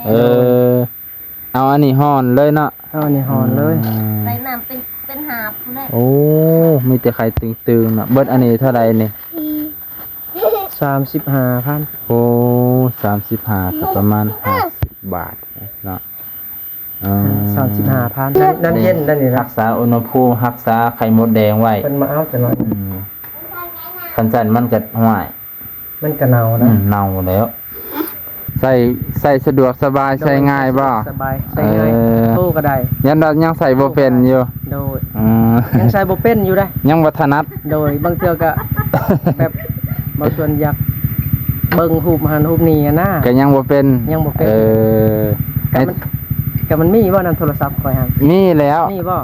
เออเอาอันนี้ห่อนเลยเนาะเอาอันนี้ห่อนเลยใส่น้ำเป็นหาบพุ่นแหละ โอ้มีแต่ไข่ตึงๆเนาะเบิดอันนี้เท่าไหร่นี่ 35,000โอ้35ก็ประมาณ50 บาทเนาะ35,000น้ำเย็นนั่นนี่ รั รั กษาอุณหภูมิรักษาไข่มดแดงไว้ เพิ่นมาเอาจังหน่อย คันจันมันก็ห่วย มันก็เน่านะ เน่าแล้วใส่สะดวกสบายใส่ง่ายบ่ สบายใส่ง่ายโตก็ได้ ยันดอกยังใส่บ่เป็นอยู่ โดยยังใส่บ่เป็นอยู่ได้ ยังบ่ถนัด โดยบางเทื่อก็ แบบบางส่วนอยากเบิ่งรูปหันรูปนี้อะนะ ก็ยังบ่เป็น ยังบ่เป็น ให้ มันมีบ่นำโทรศัพท์ข่อยหัน มีแล้ว มีบ่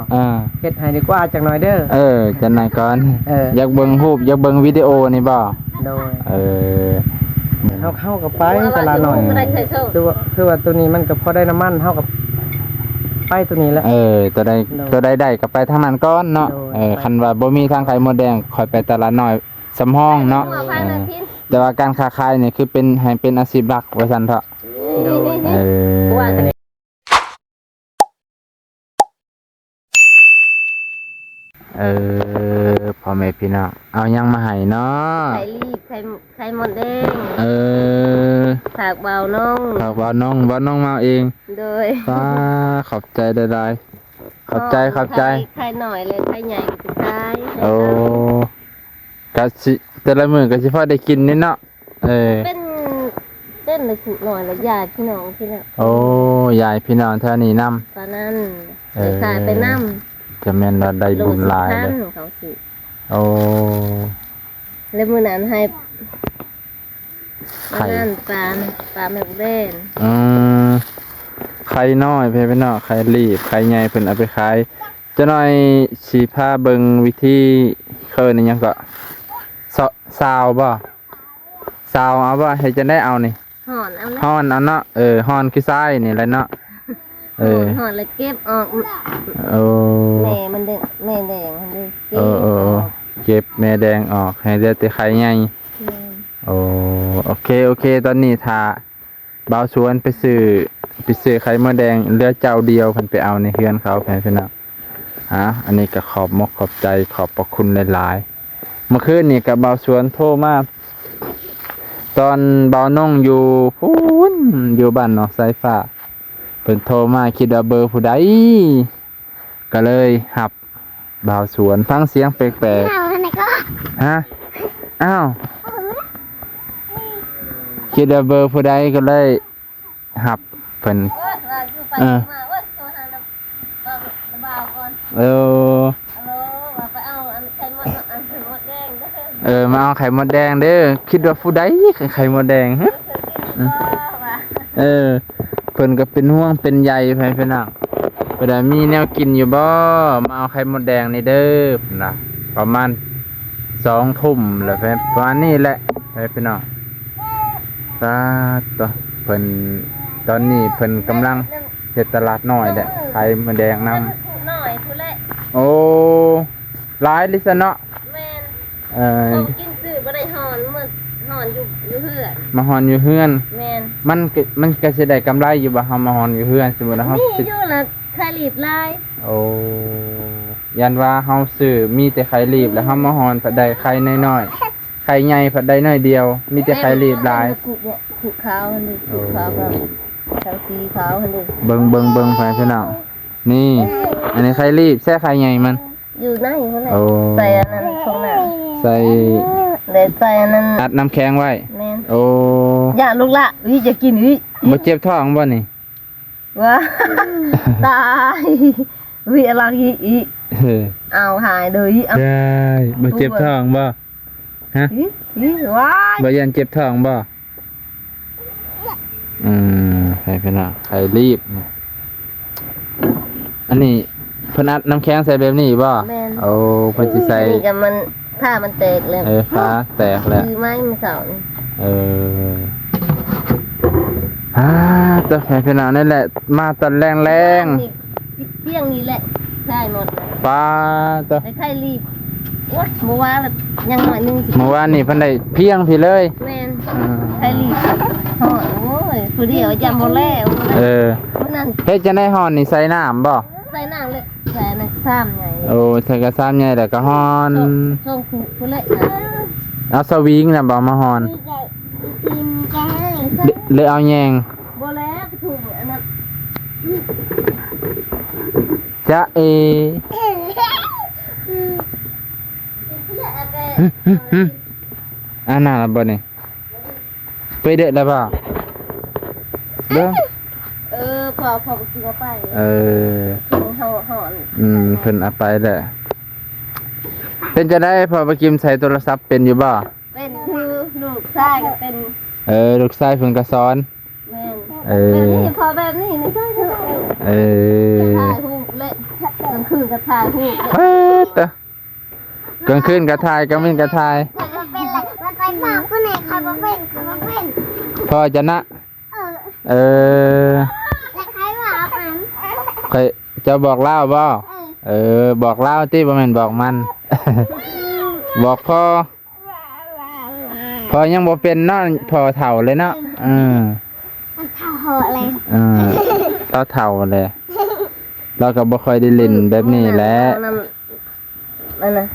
เฮ็ดให้ดีกว่าจักหน่อยเด้อ จังไหนก่อน อยากเบิ่งรูปอยากเบิ่งวิดีโอนี่บ่ โดย เฮาก็ไปตลาดหน่อย บ่ได้ใส่โซ่ คือว่าตัวนี้มันก็พอได้น้ำมันเฮาก็ไปตัวนี้แหละ ตัวใดได้ก็ไปทางนั้นก่อนเนาะ คันว่าบ่มีทางไข่มดแดงค่อยไปตลาดน้อยสำห้องเนาะ แต่ว่าการค้าขายนี่คือเป็นให้เป็นอาชีพหลักว่าซั่นเถาะ โดย พ่อแม่พี่น้องเอายังมาให้เนาะ ไข่รีบไข่มดแดง ฝากเบาน้อง ฝากบ่าวน้องมาเอง โดย ป้าขอบใจได้ๆขอบใจ ไข่หน่อยเลยไข่ใหญ่ก็ตาย โอ้กะสิแต่ละมื้อก็สิพอได้กินนี่เนาะเป็นเต้นเลยขุหน่อยละญาติพี่น้องพี่น้อง โอ้ยายพี่น้องเท่านี้นำ ตอนนั้นไปขายไปน้ำ จะแม่นว่าได้บุญหลายเลย เขาสิ โอ้ แล้วมื้อนั้นให้ ไข่ นั่นปลาแมกเด่น ไข่น้อยเพิ่นเนาะไข่รีบไข่ใหญ่เพิ่นเอาไปขายจะหน่อยสิพาเบิ่งวิธีเคิ้นอิหยังก็ซาวบ่ซาวเอาบ่ให้จะได้เอานี่ ห่อนเอาละ ฮ้อนเอาเนาะฮ้อนคือทรายนี่แหละเนาะห่อนแล้วเก็บออก โอ้ แม่มันแดงแม่แดงมันเลยเก็บ เก็บแม่แดงออกให้เหลือแต่ไข่ใหญ่โอเคตอนนี้ถ้าบ่าวสวนไปซื้อไข่มดแดงเหลือเจ้าเดียวเพิ่นไปเอาในเฮือนเขาแพี่น้องอันนี้ก็ขอบใจขอบพระคุณหลายๆเมื่อคืนนี่ก็บ่าวสวนโทรมาตอนบ่าวน้องอยู่พู้นอยู่บ้านเนาะสายฟ้าเพิ่นโทรมาคิดว่าเบอร์ผู้ใดก็เลยหับบ่าวสวนฟังเสียงแปลกๆอ้าวคิดว่าเบอร์ผู้ใดก็เลยหับเพิ่นมาเอาไข่มดแดงเด้อคิดว่าผู้ใดไข่มดแดงฮะเพิ่นก็เป็นห่วงเป็นใยไปเพิ่นน่ะเพิ่นมีแนวกินอยู่บ่มาเอาไข่มดแดงนี่เด้อนะประมาณ2 ทุ่มแล้วประมาณนี้แหละพี่น้องต่อเพิ่นตอนนี้เพิ่นกำลังเฮ็ดตลาดน้อยแหละไข่มดแดงนำน้อยผู้เละ โอ้หลายลิซะเนาะแม่นต้องกินซื้อบ่ได้ห่อนมื้อห่อนอยู่เฮือน มาฮอนอยู่เฮือน แม่น มันก็สิได้กำไรอยู่บ่เฮามาฮอนอยู่เฮือนสมมุติว่าเฮา มีอยู่ละไข่รีบลาย โอ้ยันว่าเฮาซื้อมีแต่ไข่รีบแล้วเฮามาฮอนผัดได้ไข่น้อยๆไข่ใหญ่ผัดได้น้อยเดียวมีแต่ไข่รีบหลาย ขุขาวหั่นดิขุขาวแบบขาวสีขาวหั่นดิ เบิ่งไปพี่น้องนี่ อันนี้ไข่รีบแซ่ไข่ใหญ่มัน อยู่ไหนพุ่นแหละ โอ้ ใส่อันนั้นตรงนั้น ใส่ ใส่อันนั้น อัดน้ำแข็งไว้ แม่น โอ้ อย่าลูกละจะกินบ่เจ็บท้องบ่นี่ ว้าตายอะไรเอาหายเลยเอา ได้บ่เจ็บท้องบ่ฮะ ว้าย บ่ยันเจ็บท้องบ่ไข่พี่น้องไข่รีบอันนี้เพิ่นอัดน้ำแข็งใส่แบบนี้บ่โอ้เพิ่นสิใส่ นี่ก็มันผ้ามันแตกแล้ว ฟ้าแตกแล้ว คือไม้มันเสา ตัวแข่พี่น้องนี่แหละมาตอนแรง เพียงนี้แหละใช่หมด ป้าตัว ไอ้ไข่รีบ เมื่อวานยังหน่อยนึงสิ เมื่อวานนี่เพิ่นได้เพียงพี่เลย แม่นไทยลีกหอดโอ้ยผู้เดียวจำบ่แล้ว วันนั้น เฮ็ดจะได้ฮ้อนนี่ใส่น้ำบ่ ใส่น้ำเลยใส่น้ำซ้ำไง โอ้ใส่กระซ้ำใหญ่แล้วก็ฮ้อน ช่วงคุณเลย เอาสวิงน่ะบ่มาฮ้อนเลยเอาแยง บ่แล้วถูกอันนั้น จ๊ะเออันน่ะล่ะบ่นี่ไปเด้อแล้วบ่เด้อ พอกินเข้าไป เฮาหอน เพิ่นเอาไปแหละเป็นจะได้พอไปกิมใส่โทรศัพท์เป็นอยู่บ่ เป็นคือลูกชายก็เป็น ลูกชายเพิ่นก็สอน แม่น เอ แบบ อ นี้พอแบบนี้ไม่ใช่เถอะ เออ ถ่ายรูปเละกลางคืนก็ถ่ายรูป เฮ้ยตะกลางคืนก็ถ่ายกลางวันก็ถ่าย มันเป็นอะไรมันไปบอกคนไหนใครมาเป็นใครมาเป็น พอจะนะ เออ เออ แล้วใครว่ามัน ใครจะบอกเล่าบ่บอกเล่าที่บ่แม่นบอกมัน บอกพอยังบ่เป็นเนาะพอเฒ่าเลยเนาะมันเท่าเหอะเลย เฒ่าเลยเราก็บ่ค่อยได้เล่นแบบนี้แหละ นั่นน่ะ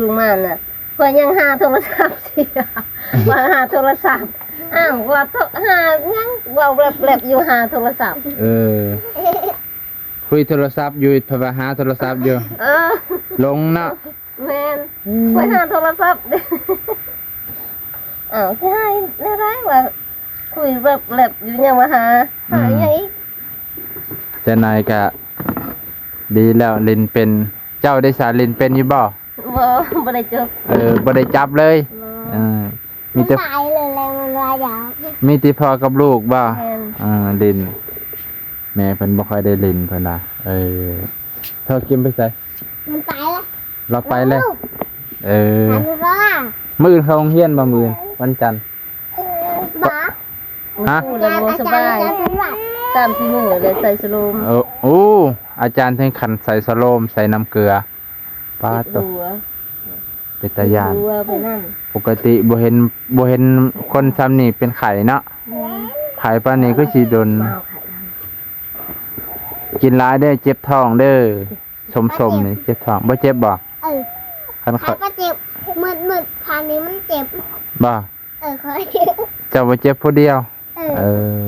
ลุงมันน่ะเพิ่นยังหาโทรศัพท์สิว่าหาโทรศัพท์อ้าวว่าหายังว่าแลบๆอยู่หาโทรศัพท์ คุยโทรศัพท์อยู่พะหาโทรศัพท์อยู่ลงเนาะ แม่นไปหาโทรศัพท์อ้าวใช่ได้ว่าคุยแบบแลบอยู่ยังมาหายังอีก เจ้านายก็ดีแล้วเล่นเป็นเจ้าได้สารเล่นเป็นอยู่บ่ บ่ได้จบ บ่ได้จับเลยมี มัน แต่ ตายเลยแล้วมันลายยาว มีแต่พ่อกับลูกบ่ แม่น เล่นแม่เพิ่นบ่ค่อยได้เล่นเพิ่นน่ะเธอกินไปใส่ มันตายแล้ว เราไปเลย มันว่า มื้ออื่นเข้าโรงเรียนบ่มื้อวันจันทร์ บ้า ฮะ พูดแล้วบ่สบายตามที่มือเลยใส่สโลม โอ้อาจารย์ถึงขันใส่สโลมใส่น้ำเกลือป้าตก หัว เป็นตาย่าน หัวไปนั่น ปกติบ่เห็นคนซ้ำนี่เป็นไข่เนาะไข่ปานนี้ก็สิโดน เอาไข่ กินหลายเด้อเจ็บท้องเด้อสมๆนี่เจ็บท้องบ่เจ็บบ่ คัน ใครก็เจ็บมืดทางนี้มันเจ็บ บ่ คอยเจ็บ เจ้าบ่เจ็บผู้เดียว เออ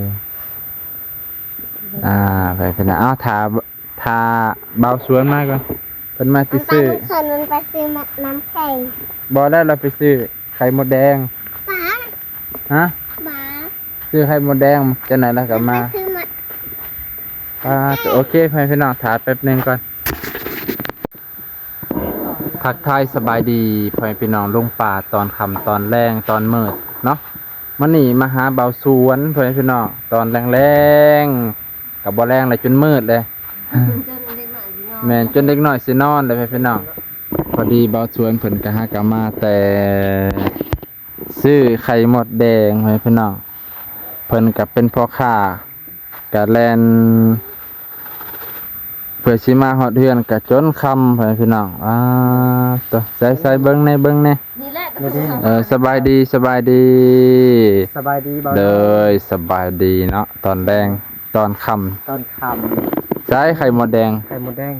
ไปเพิ่นน่ะเอาทาเบาสวนมาก่อนเพิ่นมา มัน สิ ตา ซื้อ มันเขินมันไปซื้อน้ำแข็ง บ่ได้เราไปซื้อไข่มดแดง บ้า ฮะ บ้า ซื้อไข่มดแดงจังไหนแล้วก็มา ซื้อมา โอเคพี่น้องถาแป๊บหนึงก่อนทักทายสบายดีพ่อแม่พี่น้องลงป่าตอนค่ำตอนแรงตอนมืดเนาะมันนี่มาหาเบาสวนพ่อแม่พี่น้องตอนแรงๆกับบ่แรงเลยจนมืดเลย จนเด็กหน่อยอยู่เนาะ แม่นจนเด็กน้อยสินอนเลยพ่อแม่พี่น้องพอดีเบาสวนเพิ่นก็หากะมาแต่ซื้อไข่มดแดงพ่อแม่พี่น้องเพิ่นก็เป็นพ่อค้ากะแลนเพื่อสิมาฮอดเฮือนกะจนค่ำพ่อแม่พี่น้องตัวใส่เบิ่งในนี่แหละก็คือ สบายดี สบายดีบ่ เลยสบายดีเนาะตอนแรงตอนค่ ตอนค่ ำใช้ไข่มดแดง ำไข่มดแดง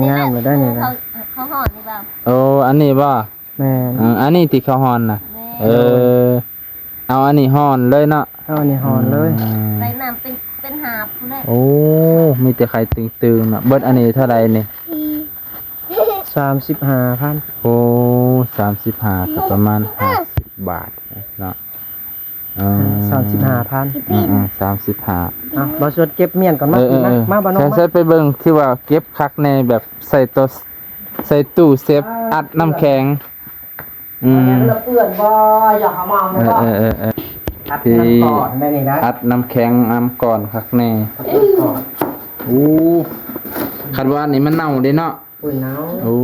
งามเลยได้นี่นะ เขาห่อนนี่เปล่า อันนี้บ่ แม่น อันนี้ที่เขาฮอนน่ะ แม่ เอาอันนี้ฮอนเลยเนาะ เอาอันนี้หอนเลย ใส่น้ำเป็นหาบผู้แรก โอ้มีแต่ไข่ตึงๆเนาะเบิดอันนี้เท่าไหร่นี่ 35,000 โอ้35ก็ประมาณ50 บาทเนาะ35,000 35 อ่ะบ่ชวนเก็บเมียนก่อนมากินนะมาบ่น้อง ใส่ไปเบิ่งที่ว่าเก็บคักในแบบใส่ตู้เซฟอัดน้ำแข็งเปื้อนบ่อย่าหามองนะบ่อัดน้ำก่อนได้นี่นะ อัดน้ำแข็งน้ำก่อนคักแน่โอ้คันว่านี่มันเน่าเด้เนาะ อุ่นหนาว โอ้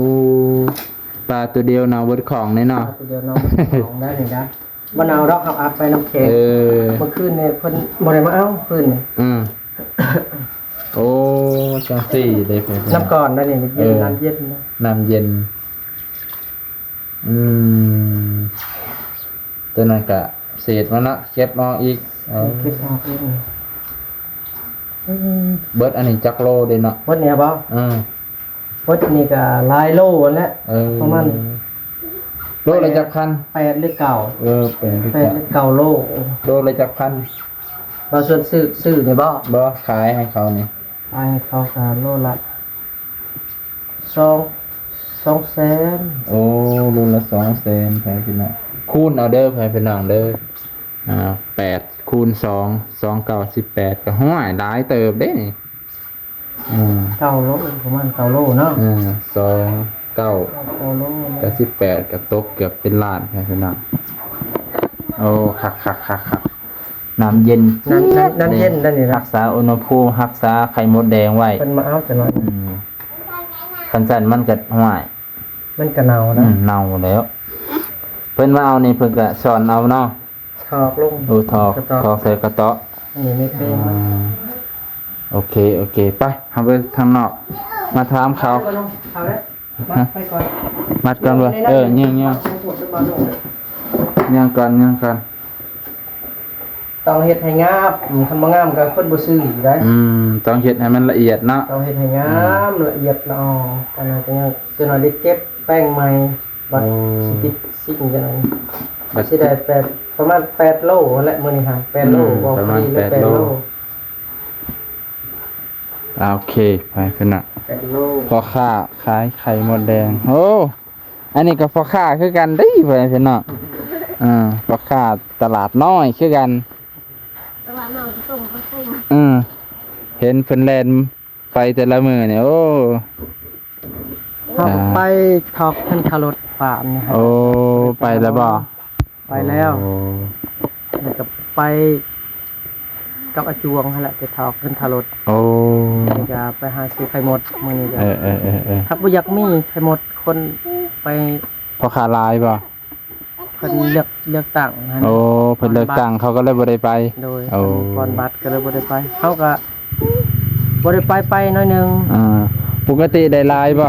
ปลาตัวเดียวเน่าเบิดของแน่เนาะ เดี๋ยวน้องของได้นี่นะบ่หนาวดอกครับอัดไปน้ำแข็งเมื่อคืนเนี่ยเพิ่นบ่ได้มาเอาคืนนี่ โอ้ จังซี่ได้เพิ่น น้ำก่อนนั่นเองเย็นน้ำเย็นนะ น้ำเย็นตัวนั้นก็เศษมันเนาะเก็บมาอีกเอา คิดออกเอง เบิดอันนี้จักโลเด้เนาะ วันเนี้ยบ่ วันนี้ก็หลายโลแล้วประมาณ โลละจักพัน 8หรือ9 เป็นที่ 8หรือ9โล โลละจักพัน เราส่วนซื้อเนี่ยบ่ บ่ขายให้เขานี่ ไปเขาก็โลละ2แสน โอ้โลละ200,000แพงพี่น้องคูณเอาเด้อแพงพี่น้องเด้อ8คูณ2 2 9 18ก็ห้วยหลายเติบเด้นี่9โลประมาณ9โลเนาะ 2 9 9โล กับ18กับตกเกือบเป็นล้านแพงพี่น้องโอ้คักน้ำเย็น นั่นเย็นนั่นนี่ รั นะ กษาอุณหภูมิรักษาไข่มดแดงไว้ เป็นมาเอาจะหน่อย คันจันมันก็ห่วย มันก็หนาวนะ เน่าแล้ว เพิ่นมาเอานี่เพิ่นก็สอนเอาเนาะ ถอกลง ดูทอกใส่กระเตาะ อันนี้ไม่เป็นมัน โอเคไปเฮาไปทางนอก มาถามเขา เอาแล้วมาไปก่อน มัดก่อนเว้ยเงี้ยก่อนต้องเฮ็ดให้งามคันบ่งามก็คนบ่ซื้ออีกได้ ต้องเฮ็ดให้มันละเอียดเนาะ ต้องเฮ็ดให้งามละเอียดละอออันนั้นจะหน่อยได้เก็บแป้งใหม่บัดสิติดสิ่งจังได๋บัดสิได้ประมาณ8โลและมื้อนี้ฮะ8โลบ่พอดีเลย8โล โอเคไปขึ้นน่ะ 8โล พ่อค้าขายไข่มดแดงโอ้อันนี้ก็พ่อค้าคือกันเด้เพิ่นเนาะพ่อค้าตลาดน้อยคือกัน ตลาดน้อยส่งเขาส่ง เห็นเพิ่นแล่นไปแต่ละมื้อเนี่ยโอ้ ไปถอกขึ้นคารถป่านนี่ครับ โอ้ไปแล้วบ่ ไปแล้ว โอ้ แล้วก็ไปกับอาจวงนั่นแหละไปถอกขึ้นคารถ โอ้ นี่ก็ไปหาซื้อไข่มดมื้อนี้ก็ เออ ถ้าบ่อยากมีไข่มดคนไป พ่อค้าลายบ่ เพิ่นเลือกตั้งนะ โอ้เพิ่นเลิกตั้งเขาก็เลยบ่ได้ไป โดย โอ้ ก่อนบัตรก็เลยบ่ได้ไปเขาก็บ่ได้ไปหน่อยหนึง ปกติได้ลายบ่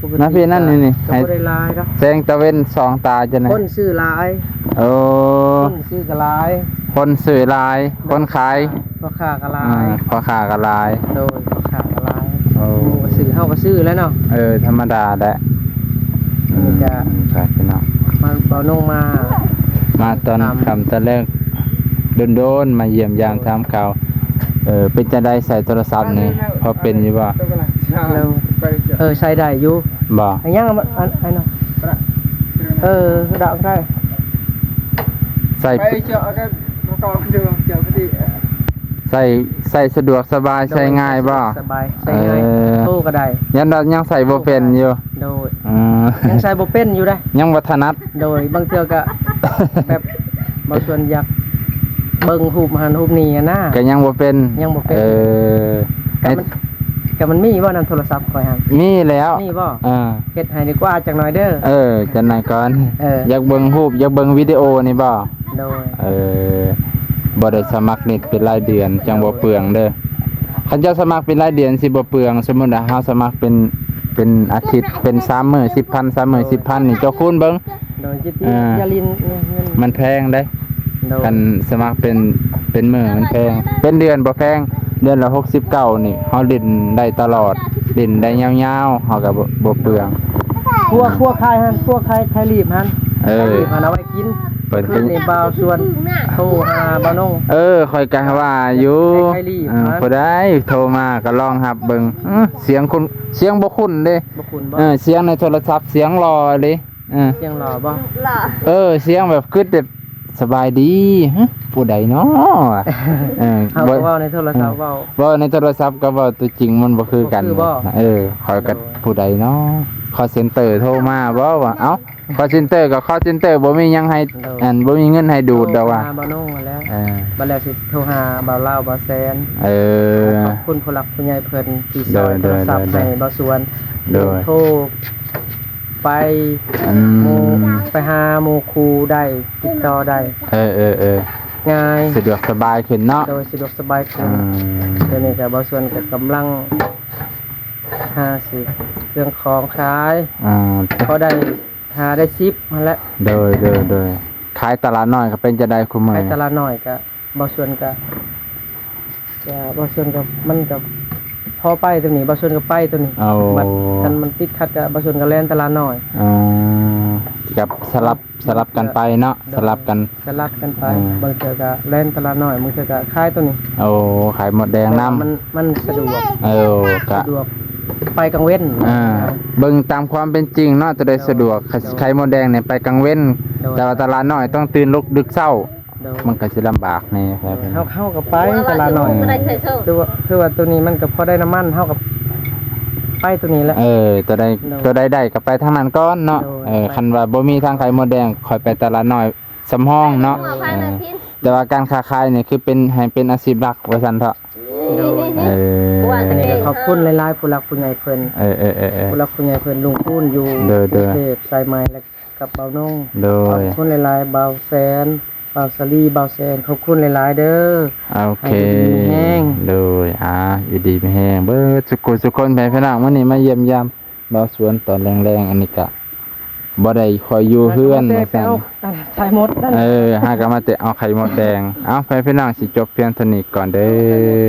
ปกติ นะพี่นั่นนี่ ก็บ่ได้หลายดอก แสงตะเว้นสองตาจังได๋ คนซื้อหลาย โอ้ คนซื้อก็หลาย คนซื้อลาย คนขาย พ่อค้าก็หลาย พ่อค้าก็ลาย โดยพ่อค้าก็หลาย โอ้ หมู่ก็ซื้อเฮาก็ซื้อแล้วเนาะ ธรรมดาแหละ นี่ก็ ครับพี่น้อง มาเบาลงมา มาตอนคำตอนแรกโดนๆมาเยี่ยมยามถามข่าวเป็นจะได้ใส่โทรศัพท์นี่พอเป็นอยู่บ่ แล้วใช้ได้อยู่ บ่ อันยังอันเนาะดักได้ ใส่ ไปเจาะก็มาก่อนเจอพอดี ใส่สะดวกสบายใช้ง่ายบ่ สบายใช้ง่ายโตก็ได้ ยันดอกยังใส่บ่เป็นอยู่ โดยยังใช้บ่เป็นอยู่ได้ ยังบ่ถนัด โดยบางเทื่อก็ แบบบางส่วนอยากเบิ่งรูปหันรูปนี้อะนะ ก็ยังบ่เป็น ยังบ่เป็น ก็มันมีบ่นำโทรศัพท์คอยหัน มีแล้ว มีบ่ เฮ็ดให้ดีกว่าจักหน่อยเด้อ จังไหนก่อน อยากเบิ่งรูปอยากเบิ่งวิดีโอนี่บ่ โดย บ่ได้สมัครเน็ตเป็นรายเดือนจังบ่เปลืองเด้อคันเจ้าสมัครเป็นรายเดือนสิบ่เปลืองสมมุติว่าเฮาสมัครเป็นอาทิตย์เป็น3มื้อ 10,000 3มื้อ 10,000นี่เจ้าคูณเบิ่ง โดยจิตยาลินเงิน มันแพงเด้ โดย กันสมัครเป็นมื้อมันแพงเป็นเดือนบ่แพงเดือนละ69นี่เฮาเล่นได้ตลอดเล่นได้ยาวๆเฮาก็บ่เปลือง พวกใครหันพวกใครรีบหันรีบหันเอาไว้กิน เปิด ขึ้นในบ่าวส่วนโทรหาบ่าวนง ค่อยก็ว่าอยู่ ใครรีบ ผู้ใดโทรมาก็ลองรับเบิ่งเสียงบ่คุ้นเด้ บ่คุณบ่ เสียงในโทรศัพท์เสียงรอเลยเสียงหล่อบ่ หล่อ เสียงแบบคือแบบสบายดีผู้ใดเนาะ เฮาก็เว้าในโทรศัพท์เว้า เว้าในโทรศัพท์กับเว้าตัวจริงมันบ่คือกัน บ่คือบ่ คอยกับผู้ใดเนาะ call center โทรมาบ่ว่าเอ้า call center กับ call center บ่มีหยังให้บ่มีเงินให้ดูดดอกว่า โทรหาบ่าวนงนั่นแหล้ว เออ บัดแล้วสิโทรหาบ่าวลาวบ่าวแสน ขอบคุณผู้หลักผู้ใหญ่เพิ่นที่ซอยโทรศัพท์ให้บ่าวสวนโทรไปหมู่ไปหาหมู่ครูได้ติดต่อได้ง่าย สะดวกสบายขึ้นเนาะ โดยสะดวกสบายขึ้นเดี๋ยวนี้ก็บ่าวสวนก็กำลัง หาสิเครื่องของขาย อ่า เขาได้หาได้ซิปมาแล้ว โดยขายตลาดน้อยก็เป็นจะได้คุมื้อ ไป นี้ ตลาดน้อยก็บ่ส่วนก็บ่ส่วนก็มันก็พอไปตัวนี้บ่ส่วนก็ไปตัวนี้ เอา บัดกันมันติดขัดก็บ่ส่วนก็แล่นตลาดน้อย อ่ากับสลับกันไปเนาะสลับกัน สลับกันไป อืม บางเทื่อก็แล่นตลาดน้อยบางเทื่อก็ขายตัวนี้ โอ้ขายหมดแดงน้ำ มันสะดวก กะ สะดวกไปกลางเว้น เบิ่งตามความเป็นจริงเนาะจะได้สะดวกไข่มดแดงเนี่ยไปกลางเว้น โดย แต่ว่าตลาดน้อยต้องตื่นลุกดึกเช้า โดย มันก็สิลำบากแน่ครับ เฮาก็ไปตลาดน้อย ไม่ได้ใส่โซ่ คือว่าตัวนี้มันก็พอได้น้ำมันเฮากับไปตัวนี้แหละ ตัวใด โดย ตัวใดได้ก็ไปทางนั้นก่อนเนาะ โดย คันว่าบ่มีทางไข่มดแดงค่อยไปตลาดน้อยสำห้องเนาะ หัวพายนาที แต่ว่าการค้าขายเนี่ยคือเป็นให้เป็นอาชีพหลักว่าซั่นเถอะ โดย เออ อันนี้ก็ขอบคุณหลายๆผู้หลักผู้ใหญ่เพิ่น เออ ผู้หลักผู้ใหญ่เพิ่นลุงพูนอยู่ โดย กรุงเทพสายไหมและกับเบาน้อง โด ขอย บคุณหลายๆเบาแสนเบาสลีเบาแสนขอบคุณหลายๆเด้อ โอเค ให้ดีมีแห้ง โดยอยู่ดีไม่แห้งเบิดสุคนแผ่พี่น้องมื้อนี้มาเยี่ยมยามบ่าวสวนตอนแรงๆอันนี้ก็บ่ได้คอยอยู่เฮือน ไป ว่าซั่น เอาใส่หมดนั่น หากนมาแต่เอาไข่มดแดง เอาไปพี่น้องสิจบเพียงเท่านี้ก่อนเด้อ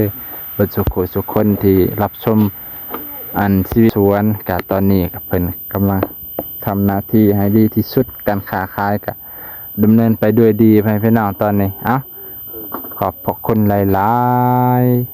เบิดสุคนที่รับชมอันชีวิตสวนกะตอนนี้ก็เพิ่นกำลังทำหน้าที่ให้ดีที่สุดการค้าขายก็ดำเนินไปด้วยดีไปพี่น้องตอนนี้ ขอบพระคุณหลายๆ